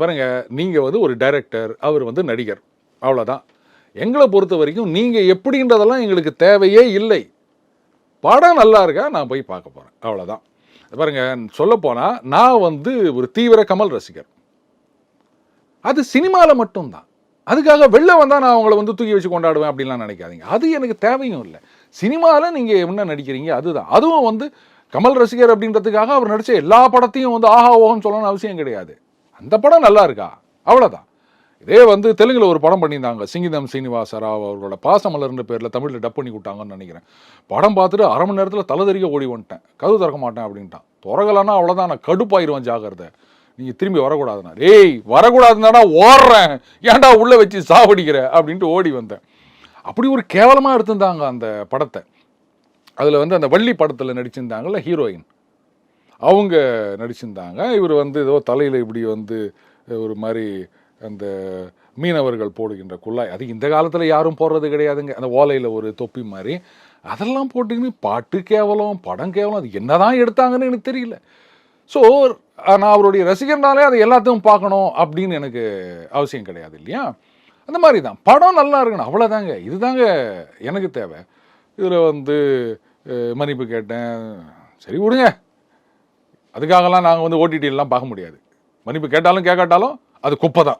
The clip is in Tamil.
பாருங்க, நீங்க வந்து ஒரு டைரக்டர், அவர் வந்து நடிகர், அவ்வளோதான். எங்களை பொறுத்த வரைக்கும் நீங்க எப்படின்றதெல்லாம் எங்களுக்கு தேவையே இல்லை. படம் நல்லா இருக்கா நான் போய் பார்க்க போறேன், அவ்வளோதான். பாருங்க, சொல்லப்போனா நான் வந்து ஒரு தீவிர கமல் ரசிகர். அது சினிமாவில் மட்டும்தான். அதுக்காக வெளில வந்தால் நான் அவங்கள வந்து தூக்கி வச்சு கொண்டாடுவேன் அப்படின்லாம் நினைக்காதீங்க. அது எனக்கு தேவையும் இல்லை. சினிமாவில் நீங்கள் என்ன நடிக்கிறீங்க அதுதான். அதுவும் வந்து கமல் ரசிகர் அப்படின்றதுக்காக அவர் நடித்த எல்லா படத்தையும் வந்து ஆஹா ஓஹன்னு சொல்லணும்னு அவசியம் கிடையாது. அந்த படம் நல்லா இருக்கா, அவ்வளோதான். இதே வந்து தெலுங்குல ஒரு படம் பண்ணியிருந்தாங்க, சிங்கிதம் சீனிவாச ராவ் அவர்களோட பாசமலர்ன்ற பேரில் தமிழில் டப் பண்ணி விட்டாங்கன்னு நினைக்கிறேன். படம் பார்த்துட்டு அரை மணி நேரத்தில் தலைதறிக்க ஓடி வந்துட்டேன். கதவு திறக்க மாட்டேன் அப்படின்ட்டான். திறகலன்னா அவ்வளோதான், நான் கடுப்பாயிருவேன், ஜாகிரதை, நீங்கள் திரும்பி வரக்கூடாதுண்ணா. ஏய், வரக்கூடாதுன்னா ஓடுறேன், ஏன்டா உள்ளே வச்சு சாவடிக்கிற அப்படின்ட்டு ஓடி வந்தேன். அப்படி ஒரு கேவலமாக எடுத்திருந்தாங்க அந்த படத்தை. அதில் வந்து அந்த வள்ளி படத்தில் நடிச்சிருந்தாங்கல்ல ஹீரோயின், அவங்க நடிச்சிருந்தாங்க. இவர் வந்து ஏதோ தலையில் இப்படி வந்து ஒரு மாதிரி அந்த மீனவர்கள் போடுகின்ற குள்ளாய், அது இந்த காலத்தில் யாரும் போடுறது கிடையாதுங்க, அந்த ஓலையில் ஒரு தொப்பி மாதிரி, அதெல்லாம் போட்டுக்கின்னு பாட்டு கேவலம், படம் கேவலம், அது என்னதான் எடுத்தாங்கன்னு எனக்கு தெரியல. ஸோ நான் அவருடைய ரசிகர்னாலே அதை எல்லாத்தையும் பார்க்கணும் அப்படின்னு எனக்கு அவசியம் கிடையாது இல்லையா. அந்த மாதிரி தான் படம் நல்லா இருக்கணும், அவ்வளோதாங்க. இதுதாங்க எனக்கு தேவை. இதில் வந்து மன்னிப்பு கேட்டேன், சரி விடுங்க, அதுக்காகலாம் நாங்கள் வந்து ஓடிடிலாம் பார்க்க முடியாது. மன்னிப்பு கேட்டாலும் கேட்காட்டாலும் அது குப்பை தான்.